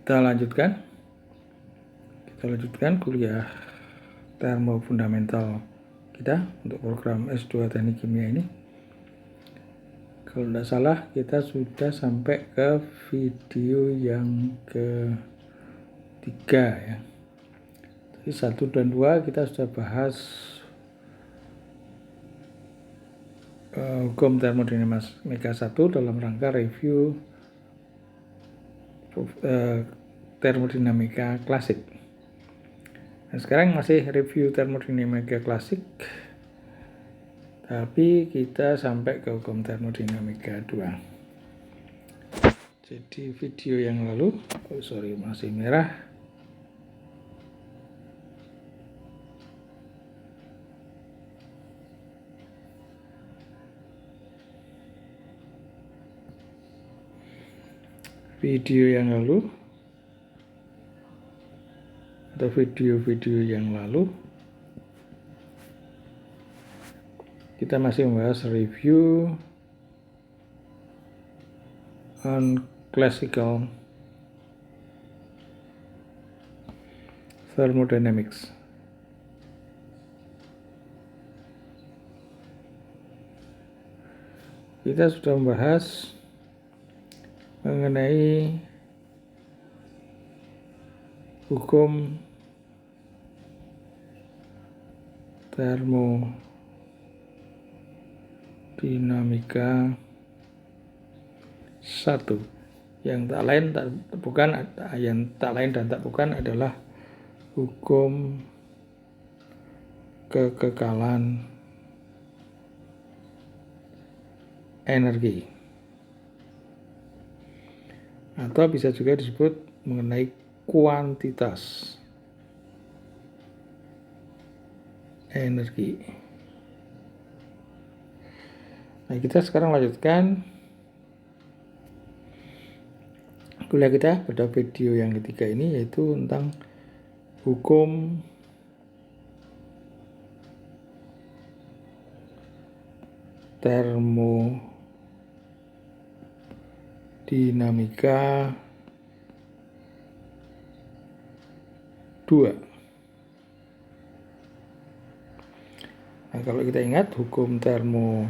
Kita lanjutkan kuliah termo fundamental kita untuk program S2 Teknik Kimia ini. Kalau tidak salah kita sudah sampai ke video yang ketiga ya. Jadi 1 dan 2 kita sudah bahas hukum termodinamika 1 dalam rangka review termodinamika klasik. Nah, sekarang masih review termodinamika klasik, tapi kita sampai ke hukum termodinamika 2. Jadi video yang lalu, masih merah. Video yang lalu atau video-video yang lalu kita masih membahas review on classical thermodynamics. Kita sudah membahas mengenai hukum termodinamika 1 yang tak lain dan tak bukan adalah hukum kekekalan energi, atau bisa juga disebut mengenai kuantitas energi. Nah, kita sekarang lanjutkan kuliah kita pada video yang ketiga ini, yaitu tentang hukum termodinamika 2. Nah, kalau kita ingat hukum termo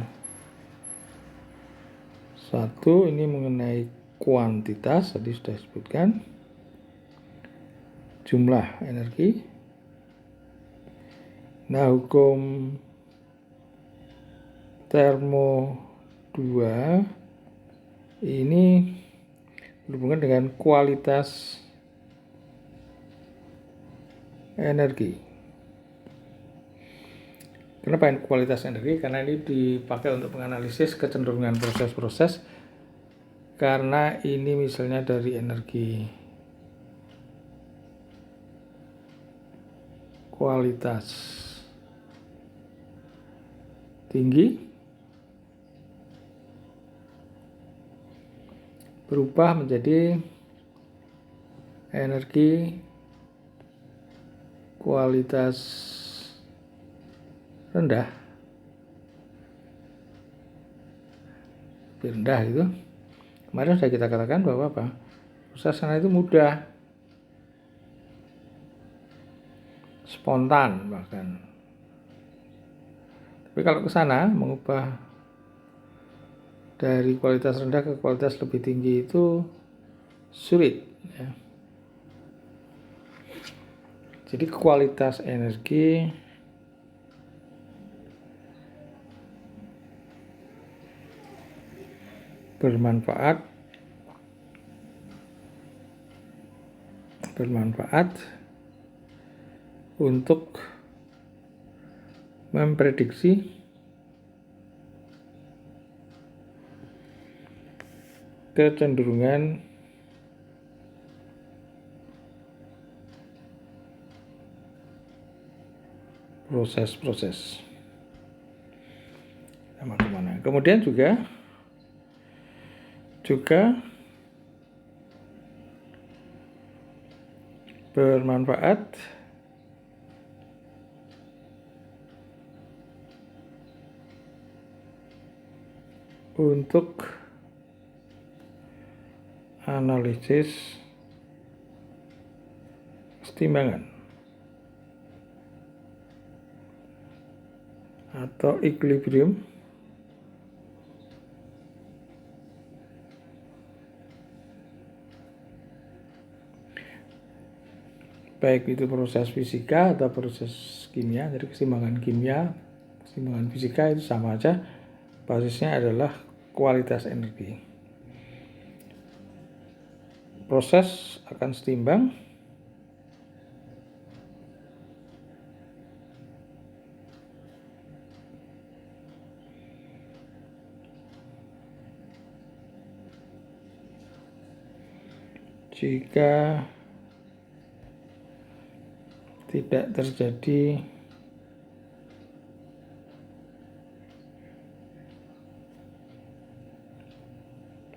1 ini mengenai kuantitas, tadi sudah disebutkan jumlah energi. Nah, hukum termo 2 ini berhubungan dengan kualitas energi. Kenapa kualitas energi? Karena ini dipakai untuk menganalisis kecenderungan proses-proses, karena ini misalnya dari energi kualitas tinggi berubah menjadi energi kualitas rendah, lebih rendah itu. Kemarin sudah kita katakan bahwa proses sana itu mudah, spontan bahkan. Tapi kalau ke sana mengubah dari kualitas rendah ke kualitas lebih tinggi itu sulit ya. Jadi kualitas energi bermanfaat untuk memprediksi kecenderungan proses-proses kemana-mana. Kemudian juga bermanfaat untuk analisis kesetimbangan atau equilibrium baik itu proses fisika atau proses kimia. Jadi keseimbangan kimia, keseimbangan fisika itu sama aja, basisnya adalah kualitas energi. Proses akan setimbang jika tidak terjadi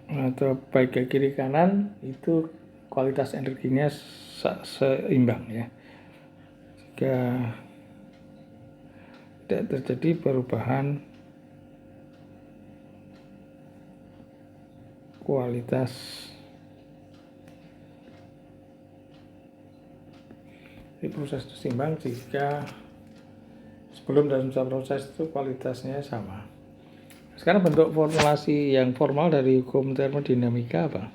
atau baik ke kiri kanan itu kualitas energinya seimbang ya. Jika tidak terjadi perubahan kualitas di proses itu seimbang jika sebelum dan sesudah proses itu kualitasnya sama. Sekarang bentuk formulasi yang formal dari hukum termodinamika apa?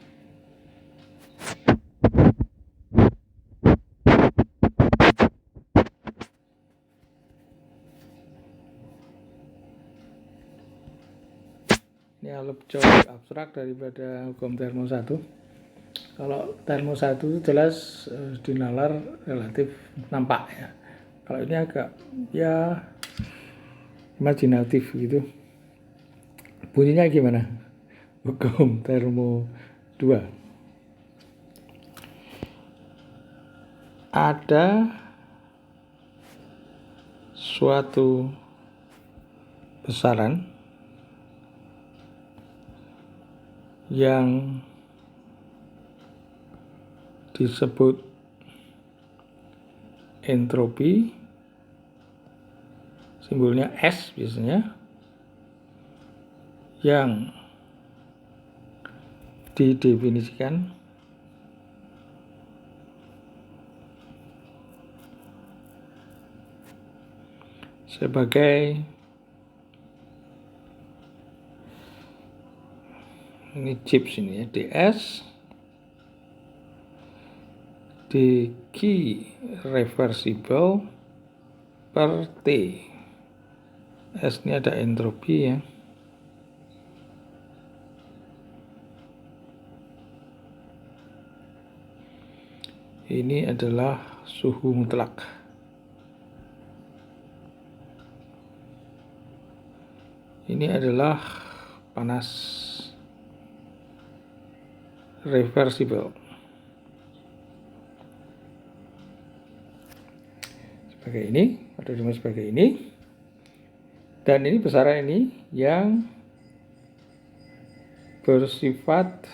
Ini lebih jauh abstrak daripada hukum termo 1. Kalau termo 1 itu jelas di nalar relatif nampak ya. Kalau ini agak ya imajinatif gitu. Bunyinya gimana? Hukum termo 2. Ada suatu besaran yang disebut entropi, simbolnya S biasanya, yang didefinisikan sebagai ini chips ini ya, ds dq reversible per t. S ini ada entropi ya. Ini adalah suhu mutlak. Ini adalah panas reversible. Sebagai ini, atau disebut sebagai ini. Dan ini besaran ini yang bersifat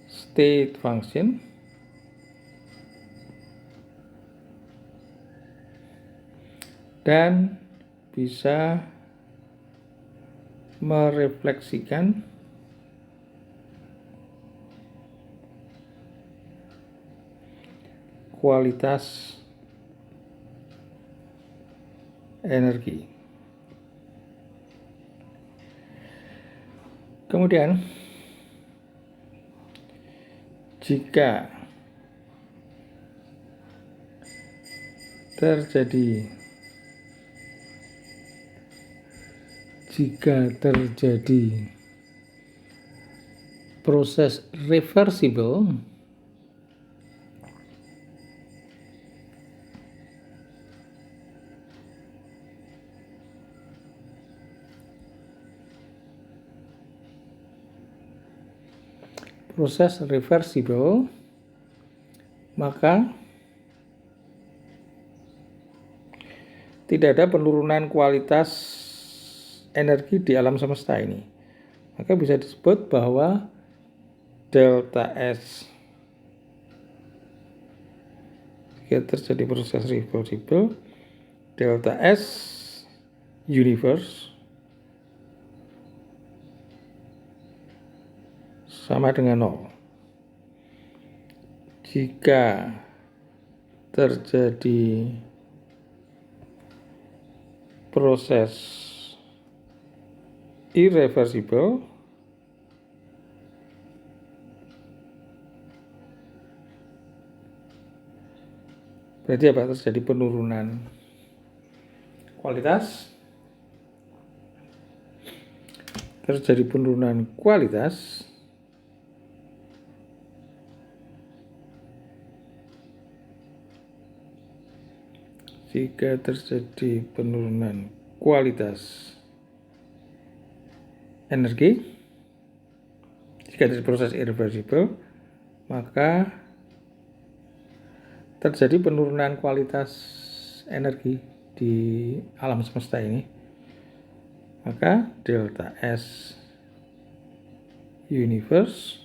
state function dan bisa merefleksikan kualitas energi. Kemudian jika terjadi proses reversible, maka tidak ada penurunan kualitas energi di alam semesta ini. Maka bisa disebut bahwa delta S jika terjadi proses reversible, delta S universe sama dengan 0. Jika terjadi proses irreversible berarti apa? Terjadi penurunan kualitas, jika terjadi penurunan kualitas energi, jika terjadi proses irreversible, maka terjadi penurunan kualitas energi di alam semesta ini, maka delta S universe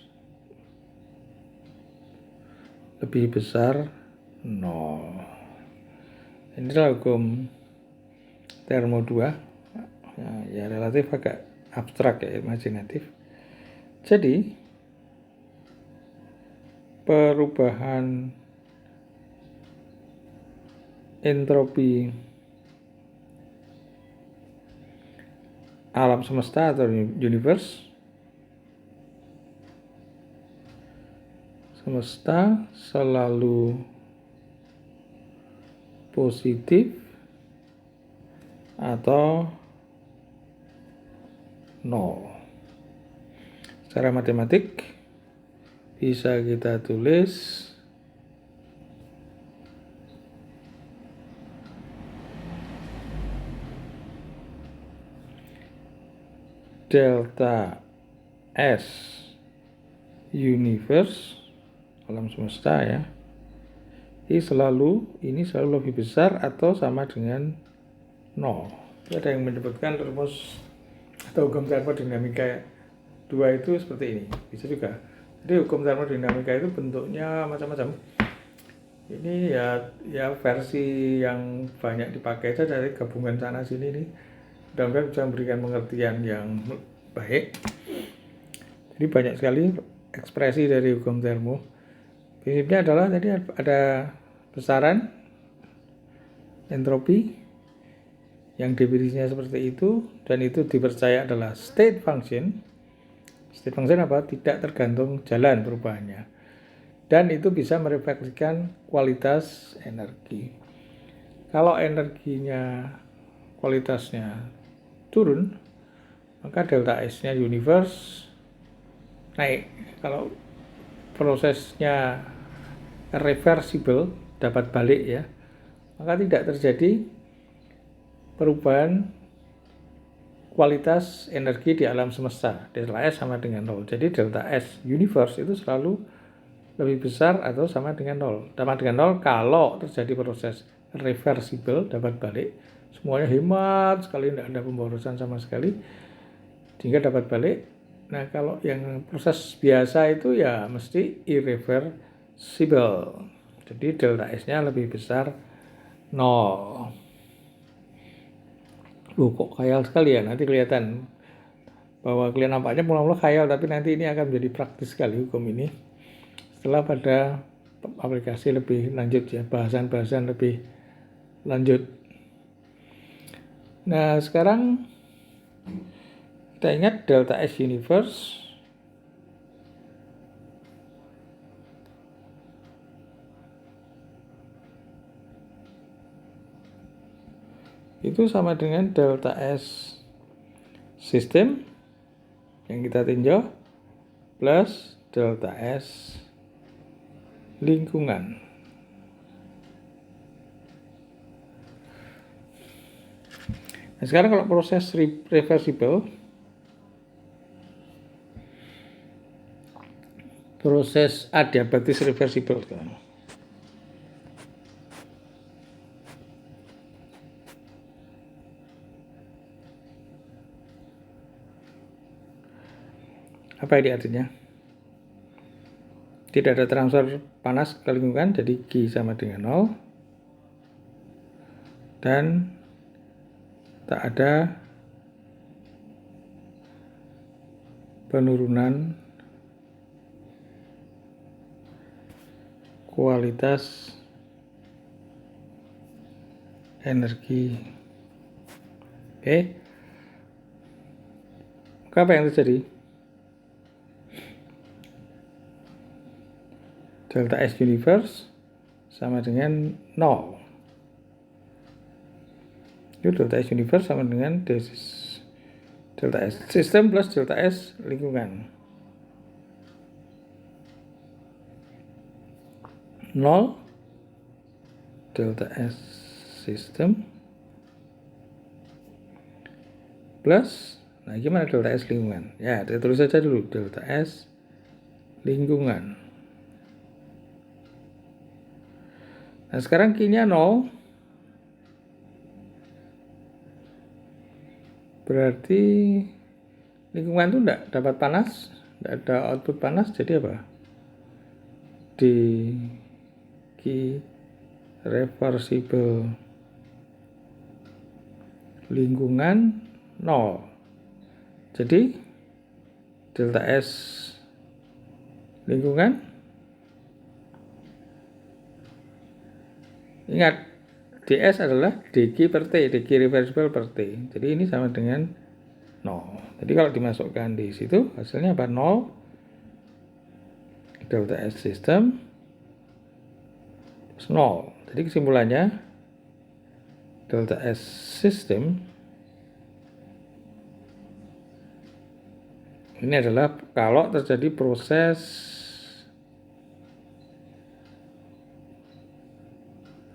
lebih besar 0. Inilah hukum termo 2, ya relatif agak abstrak ya, imajinatif. Jadi perubahan entropi alam semesta atau universe semesta selalu positif atau 0. Secara matematik bisa kita tulis delta S universe alam semesta ya, ini selalu lebih besar atau sama dengan 0. Ada yang menyebutkan rumus atau hukum termodinamika 2 itu seperti ini, bisa juga. Jadi hukum termodinamika itu bentuknya macam-macam. Ini ya versi yang banyak dipakai saja dari gabungan sana sini nih. Mudah-mudahan bisa memberikan pengertian yang baik. Jadi banyak sekali ekspresi dari hukum termo. Prinsipnya adalah tadi ada besaran entropi yang definisinya seperti itu, dan itu dipercaya adalah state function. State function apa? Tidak tergantung jalan perubahannya. Dan itu bisa merefleksikan kualitas energi. Kalau energinya kualitasnya turun, maka delta S-nya universe naik. Kalau prosesnya reversible, dapat balik ya, maka tidak terjadi perubahan kualitas energi di alam semesta. Delta S sama dengan 0. Jadi delta S universe itu selalu lebih besar atau sama dengan 0. Sama dengan 0 kalau terjadi proses reversible, dapat balik. Semuanya hemat sekali, tidak ada pemborosan sama sekali, sehingga dapat balik. Nah, kalau yang proses biasa itu ya mesti irreversible. Jadi delta S-nya lebih besar 0. Kok khayal sekali ya, nanti kelihatan bahwa kalian nampaknya mula-mula khayal, tapi nanti ini akan menjadi praktis sekali hukum ini setelah pada aplikasi lebih lanjut ya, bahasan-bahasan lebih lanjut. Nah, sekarang kita ingat delta S universe itu sama dengan delta S sistem yang kita tinjau plus delta S lingkungan. Nah, sekarang kalau proses reversible, proses adiabatis reversible sekarang. Apa ini artinya? Tidak ada transfer panas ke lingkungan, jadi G sama dengan 0. Dan tak ada penurunan kualitas energi. Oke. Apa yang terjadi? Delta S universe sama dengan 0. Itu delta S universe sama dengan delta S sistem plus delta S lingkungan. 0 delta S sistem plus, nah gimana delta S lingkungan? Ya, kita tulis saja dulu delta S lingkungan. Nah sekarang Q-nya 0, berarti lingkungan itu enggak dapat panas, enggak ada output panas, jadi apa? Di Q reversible lingkungan 0. Jadi delta S lingkungan, ingat ds adalah dq per t, dq reversible per t. Jadi ini sama dengan 0. Jadi kalau dimasukkan di situ hasilnya apa? 0 delta S system plus 0. Jadi kesimpulannya delta S system ini adalah kalau terjadi proses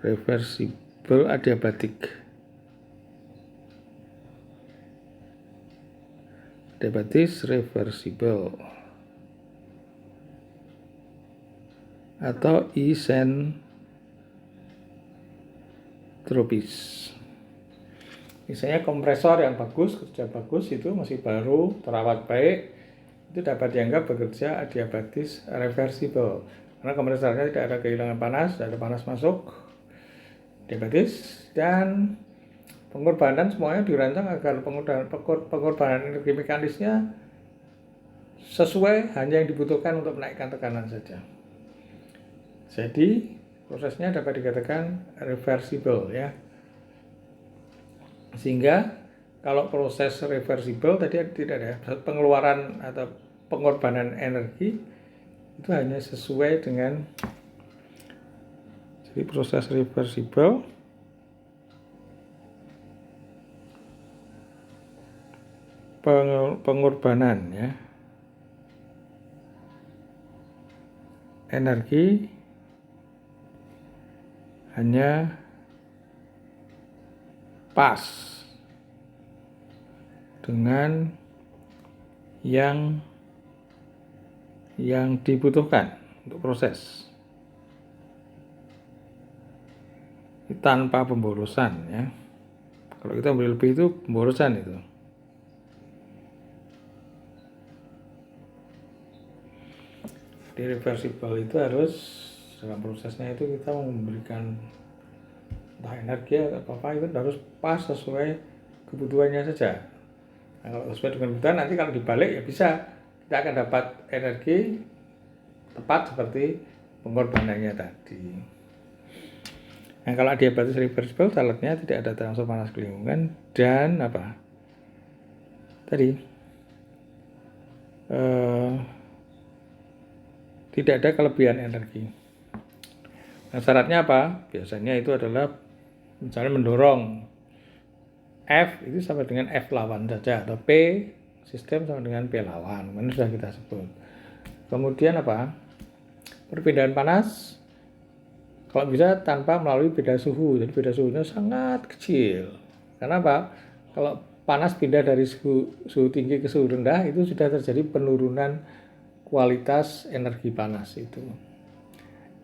reversible adiabatik. Adiabatis reversible atau isentropis. Misalnya kompresor yang bagus, kerja bagus itu masih baru, terawat baik, itu dapat dianggap bekerja adiabatis reversible. Karena kompresornya tidak ada kehilangan panas, tidak ada panas masuk, adiabatis, dan pengorbanan semuanya dirancang agar pengorbanan energi mekanisnya sesuai hanya yang dibutuhkan untuk menaikkan tekanan saja. Jadi prosesnya dapat dikatakan reversible ya. Sehingga kalau proses reversible tadi tidak ada pengeluaran atau pengorbanan energi, itu hanya sesuai dengan, jadi proses reversible pengorbanan ya energi hanya pas dengan yang dibutuhkan untuk proses tanpa pemborosan ya. Kalau kita beli lebih itu pemborosan itu. Di reversible itu harus dalam prosesnya itu kita memberikan entah energi atau apa itu harus pas sesuai kebutuhannya saja. Nah, kalau sesuai dengan kebutuhan nanti kalau dibalik ya bisa kita akan dapat energi tepat seperti pengorbanannya tadi. Nah kalau adiabatis reversible syaratnya tidak ada transfer panas ke lingkungan dan apa? Tadi tidak ada kelebihan energi. Nah syaratnya apa? Biasanya itu adalah misalnya mendorong F itu sama dengan F lawan saja atau P sistem sama dengan P lawan. Ini sudah kita sebut. Kemudian apa? Perbedaan panas kalau bisa tanpa melalui beda suhu. Jadi beda suhunya sangat kecil. Karena apa? Kalau panas pindah dari suhu tinggi ke suhu rendah itu sudah terjadi penurunan kualitas energi panas itu.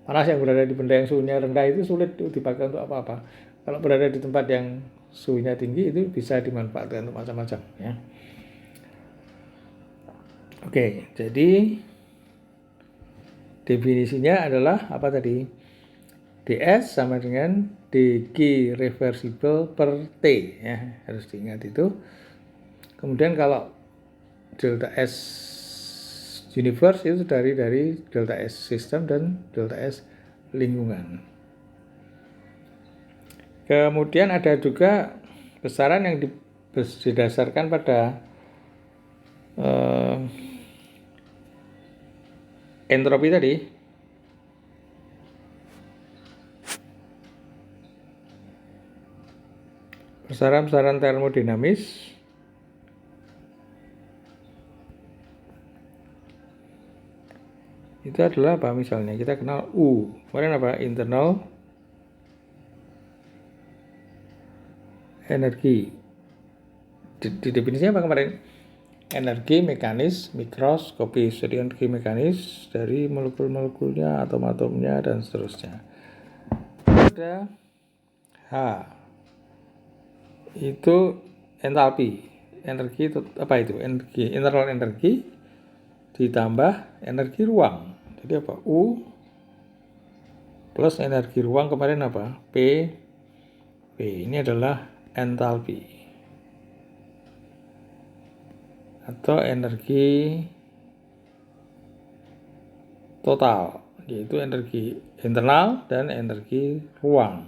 Panas yang berada di benda yang suhunya rendah itu sulit dipakai untuk apa-apa. Kalau berada di tempat yang suhunya tinggi itu bisa dimanfaatkan untuk macam-macam ya. Oke, jadi definisinya adalah apa tadi? ds sama dengan dq reversible per t ya, harus diingat itu. Kemudian kalau delta S universe itu dari delta S sistem dan delta S lingkungan. Kemudian ada juga besaran yang didasarkan pada entropi tadi. Besaran-besaran termodinamis itu adalah apa? Misalnya kita kenal U. Kemarin apa? Internal energi. Di definisinya apa kemarin? Energi mekanis mikroskopis. Jadi energi mekanis dari molekul-molekulnya, atom-atomnya, dan seterusnya. Ada H. Itu entalpi. Energi apa itu? Energi internal energi ditambah energi ruang. Jadi apa? U plus energi ruang kemarin apa? P. Ini adalah entalpi atau energi total, yaitu energi internal dan energi ruang.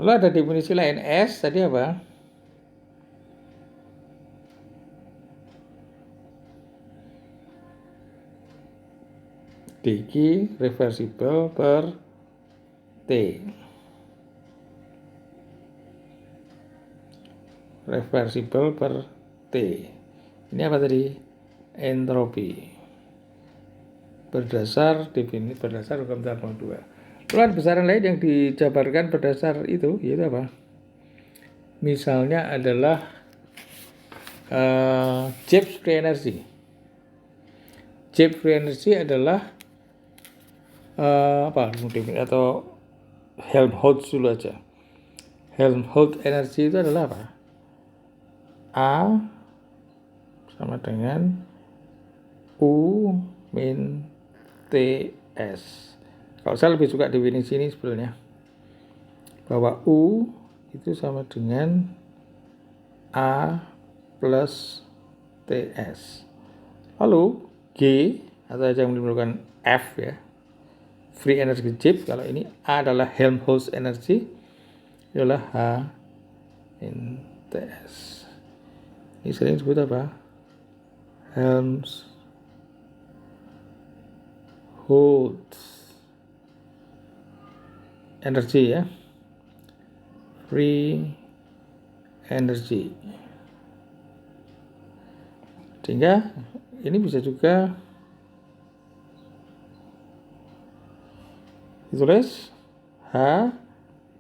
Lalu ada definisi lain, S tadi apa? dq reversible per T. Reversible per T. Ini apa tadi? Entropi. Berdasar hukum Charles 2. Lalu besaran lain yang dijabarkan berdasar itu, yaitu apa? Misalnya adalah Gibbs free energy. Gibbs free energy adalah atau Helmholtz dulu aja. Helmholtz energy itu adalah apa? A sama dengan U min TS. Kalau saya lebih suka definisi ini sebenarnya, bahwa U itu sama dengan A plus TS. Lalu G atau yang menimbulkan F ya, free energy Gibbs. Kalau ini A adalah Helmholtz energy, adalah H in TS. Ini sering disebut apa? Helmholtz energy ya, free energy. Sehingga ini bisa juga ditulis H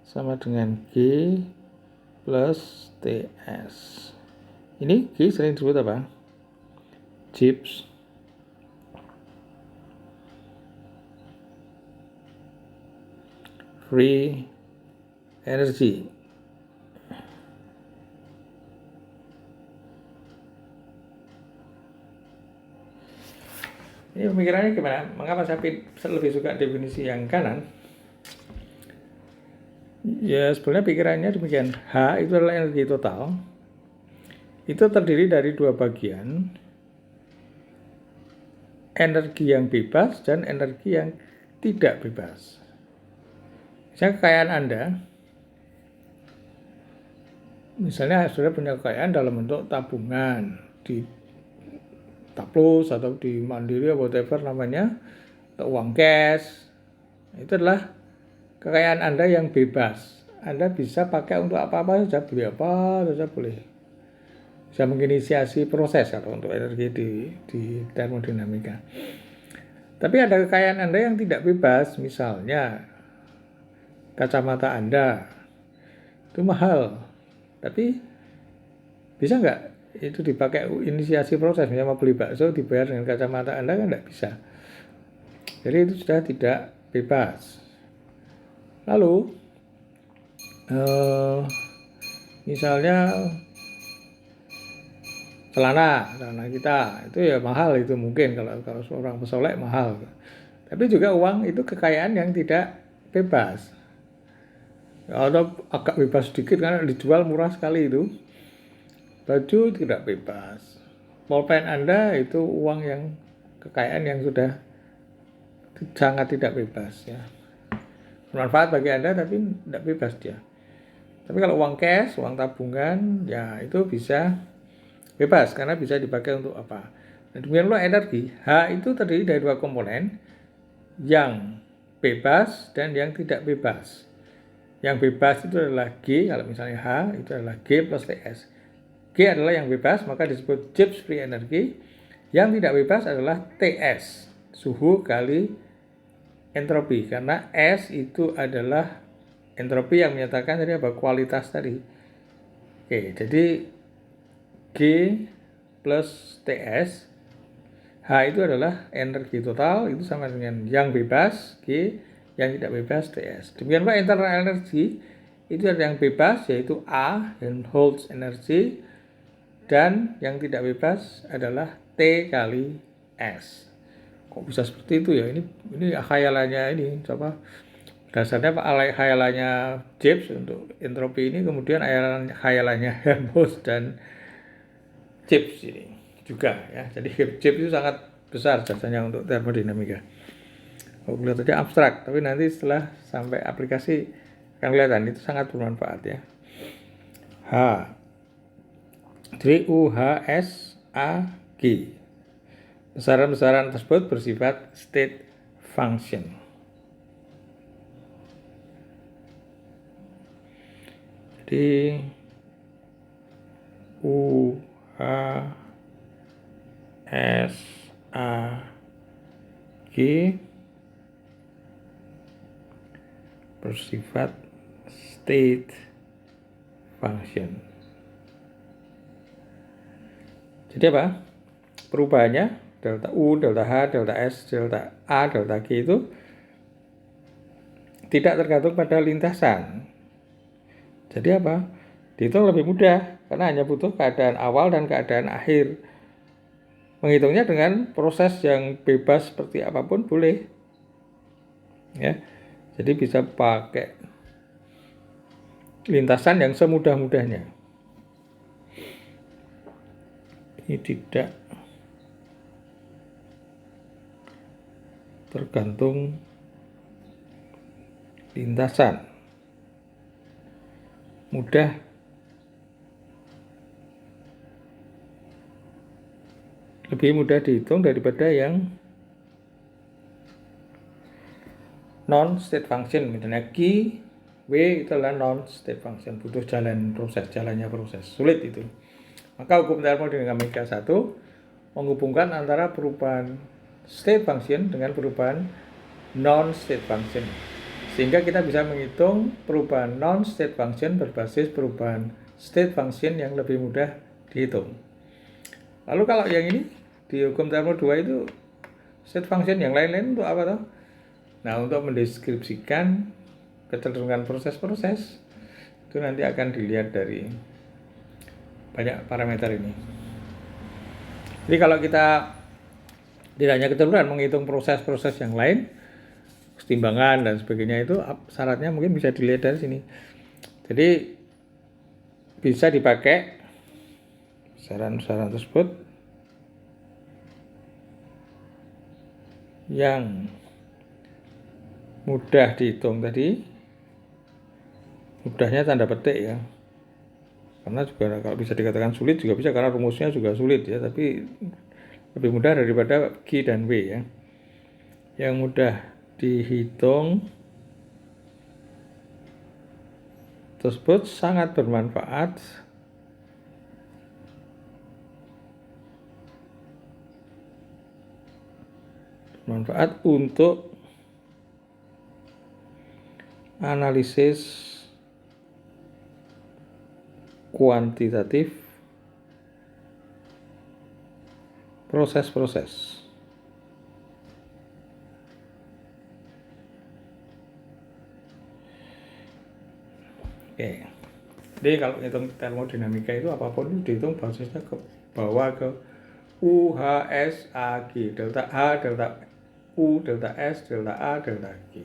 sama dengan G plus TS. Ini G sering disebut apa? Gibbs free energy. Ini pemikirannya gimana? Mengapa saya lebih suka definisi yang kanan? Ya sebenarnya pikirannya demikian. H itu adalah energi total. Itu terdiri dari dua bagian. Energi yang bebas dan energi yang tidak bebas. Misalnya kekayaan Anda, misalnya sudah punya kekayaan dalam bentuk tabungan di Taplus atau di Mandiri atau whatever namanya, atau uang cash, itu adalah kekayaan Anda yang bebas. Anda bisa pakai untuk apa-apa saja, beli apa saja boleh. Bisa menginisiasi proses atau untuk energi di termodinamika. Tapi ada kekayaan Anda yang tidak bebas, misalnya kacamata Anda itu mahal, tapi bisa nggak itu dipakai inisiasi proses? Misalnya mau beli bakso dibayar dengan kacamata Anda kan nggak bisa. Jadi itu sudah tidak bebas. Lalu misalnya celana kita itu ya mahal, itu mungkin kalau seorang pesolek mahal. Tapi juga uang itu kekayaan yang tidak bebas. Atau agak bebas sedikit karena dijual murah sekali itu. Baju tidak bebas. Pulpen Anda itu uang yang kekayaan yang sudah sangat tidak bebas ya. Bermanfaat bagi Anda tapi tidak bebas dia. Tapi kalau uang cash, uang tabungan, ya itu bisa bebas karena bisa dipakai untuk apa. Nah, demikian pula energi. H itu terdiri dari dua komponen, yang bebas dan yang tidak bebas. Yang bebas itu adalah G, kalau misalnya H itu adalah G plus TS. G adalah yang bebas, maka disebut Gibbs free energy. Yang tidak bebas adalah TS, suhu kali entropi, karena S itu adalah entropi yang menyatakan tadi apa, kualitas tadi. Oke, jadi G plus TS, H itu adalah energi total, itu sama dengan yang bebas G, yang tidak bebas TS. Demikian pula internal energi, itu ada yang bebas yaitu A, Helmholtz energy, dan yang tidak bebas adalah T kali S. Kok bisa seperti itu ya? Ini khayalannya ini coba. Dasarnya khayalannya Gibbs untuk entropi ini, kemudian khayalannya Helmholtz dan Gibbs ini juga ya. Jadi Gibbs itu sangat besar jasanya untuk termodinamika. Kalau lihat aja abstrak, tapi nanti setelah sampai aplikasi akan kelihatan itu sangat bermanfaat ya. H. Jadi UHSAG. Besaran-besaran tersebut bersifat state function. Jadi UHSAG bersifat state function. Jadi apa? Perubahannya delta U, delta H, delta S, delta A, delta G itu tidak tergantung pada lintasan. Jadi apa? Dihitung lebih mudah karena hanya butuh keadaan awal dan keadaan akhir. Menghitungnya dengan proses yang bebas seperti apapun boleh. Ya. Jadi bisa pakai lintasan yang semudah-mudahnya. Ini tidak tergantung lintasan, mudah lebih mudah dihitung daripada yang non state function. Misalnya Q, W itu adalah non state function, butuh jalannya proses, sulit itu. Maka hukum termodinamika 1 menghubungkan antara perubahan state function dengan perubahan non-state function. Sehingga kita bisa menghitung perubahan non-state function berbasis perubahan state function yang lebih mudah dihitung. Lalu kalau yang ini, di hukum termo 2 itu state function yang lain-lain untuk apa toh? Nah, untuk mendeskripsikan kecenderungan proses-proses, itu nanti akan dilihat dari banyak parameter ini. Jadi kalau kita tidak hanya kecenderungan menghitung proses-proses yang lain, kesetimbangan dan sebagainya, itu syaratnya mungkin bisa dilihat dari sini. Jadi bisa dipakai besaran-besaran tersebut yang mudah dihitung tadi, mudahnya tanda petik ya, karena juga kalau bisa dikatakan sulit juga bisa karena rumusnya juga sulit ya, tapi lebih mudah daripada Q dan W ya. Yang mudah dihitung tersebut sangat bermanfaat untuk analisis kuantitatif proses-proses. Oke. Jadi kalau hitung termodinamika itu apapun itu dihitung basisnya ke bawah ke U, H, S, A, G, delta H, delta U, delta S, delta A, delta G.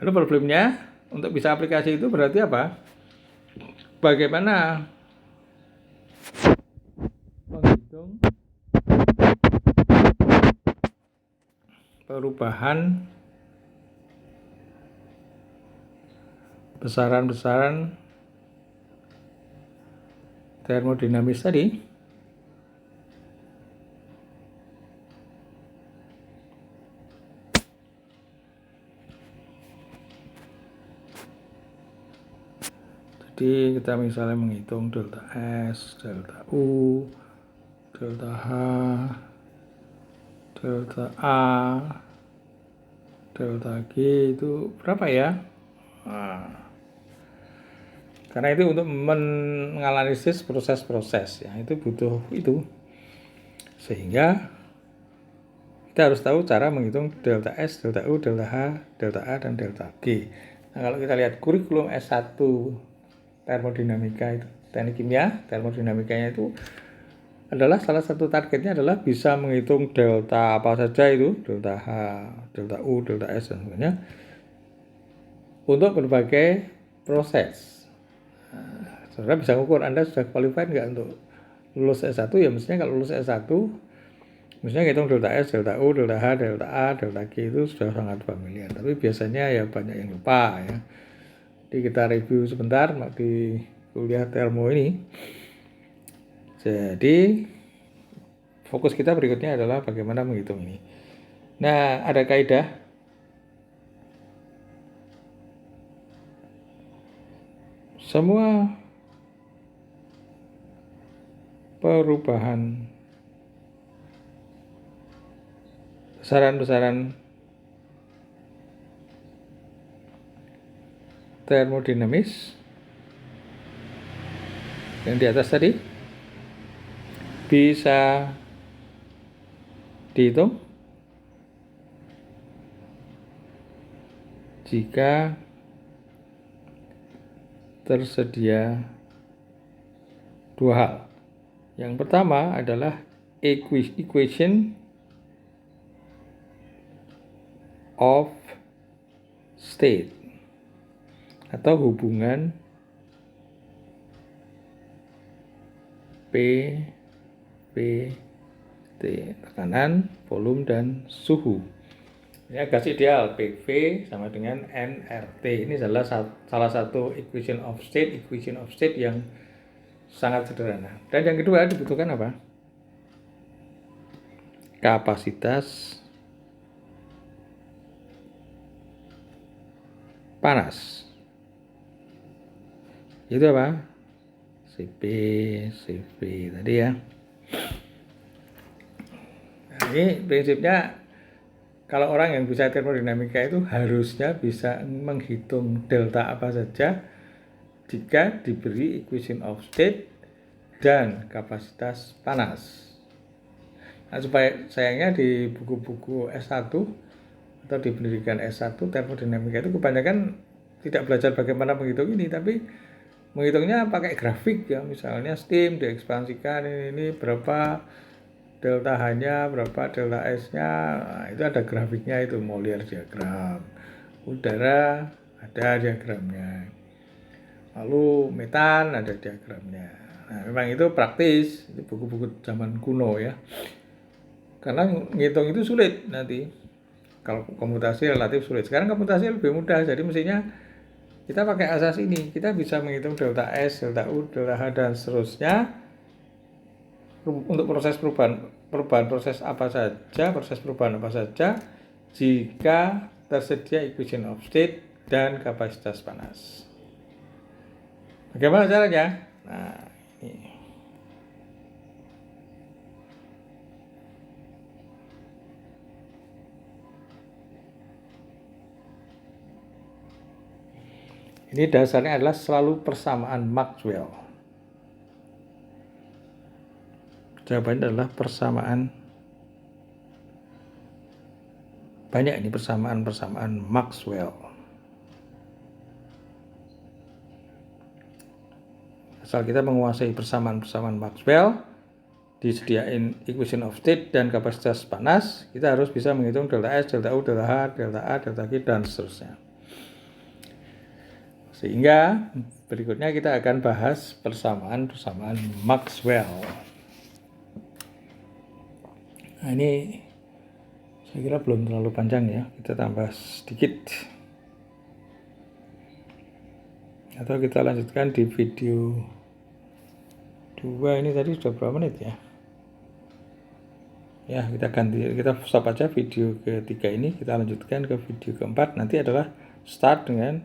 Lalu problemnya untuk bisa aplikasi itu berarti apa? Bagaimana menghitung perubahan besaran-besaran termodinamis tadi, jadi kita misalnya menghitung delta S, delta U, delta H, delta A, delta G itu berapa ya? Nah, karena itu untuk menganalisis proses-proses ya, itu butuh itu. Sehingga kita harus tahu cara menghitung delta S, delta U, delta H, delta A, dan delta G. Nah, kalau kita lihat kurikulum S1 termodinamika itu, teknik kimia, termodinamikanya itu adalah salah satu targetnya adalah bisa menghitung delta apa saja itu, delta H, delta U, delta S, dan sebagainya untuk berbagai proses. Saudara bisa ukur Anda sudah qualified nggak untuk lulus S1, ya mestinya kalau lulus S1 mestinya hitung delta S, delta U, delta H, delta A, delta G itu sudah sangat familiar. Tapi biasanya ya banyak yang lupa ya. Jadi kita review sebentar di kuliah termo ini. Jadi fokus kita berikutnya adalah bagaimana menghitung ini. Nah, ada kaidah semua perubahan besaran-besaran termodinamis yang di atas tadi bisa dihitung jika tersedia dua hal. Yang pertama adalah equation of state atau hubungan P, T, tekanan, volume, dan suhu. Ini gas ideal, PV sama dengan nRT. Ini adalah salah satu equation of state yang sangat sederhana. Dan yang kedua dibutuhkan apa? Kapasitas panas. Itu apa? Cp tadi ya. Nah, ini prinsipnya kalau orang yang bisa termodinamika itu harusnya bisa menghitung delta apa saja jika diberi equation of state dan kapasitas panas. Nah, supaya sayangnya di buku-buku S1 atau di pendidikan S1 termodinamika itu kebanyakan tidak belajar bagaimana menghitung ini, tapi menghitungnya pakai grafik ya, misalnya steam diekspansikan ini berapa delta H-nya, berapa delta S-nya, nah, itu ada grafiknya, itu Molière diagram. Udara ada diagramnya, lalu metan ada diagramnya. Nah, memang itu praktis, itu buku-buku zaman kuno ya, karena ngitung itu sulit nanti. Kalau komputasi relatif sulit, sekarang komputasi lebih mudah, jadi mestinya kita pakai asas ini, kita bisa menghitung delta S, delta U, delta H, dan seterusnya untuk proses perubahan proses apa saja, proses perubahan apa saja jika tersedia equation of state dan kapasitas panas. Bagaimana caranya? Nah, ini. Ini dasarnya adalah selalu persamaan Maxwell. Jawabannya adalah persamaan, banyak ini persamaan Maxwell. Asal kita menguasai persamaan Maxwell, disediain equation of state dan kapasitas panas, kita harus bisa menghitung delta S, delta U, delta H, delta A, delta G, dan seterusnya. Sehingga berikutnya kita akan bahas persamaan Maxwell. Nah, ini saya kira belum terlalu panjang ya, kita tambah sedikit. Atau kita lanjutkan di video 2 ini tadi sudah berapa menit ya? Ya, kita stop aja video ketiga ini, kita lanjutkan ke video keempat. Nanti adalah start dengan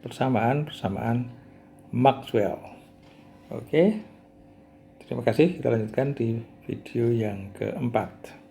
persamaan Maxwell. Oke, terima kasih, kita lanjutkan di video yang keempat.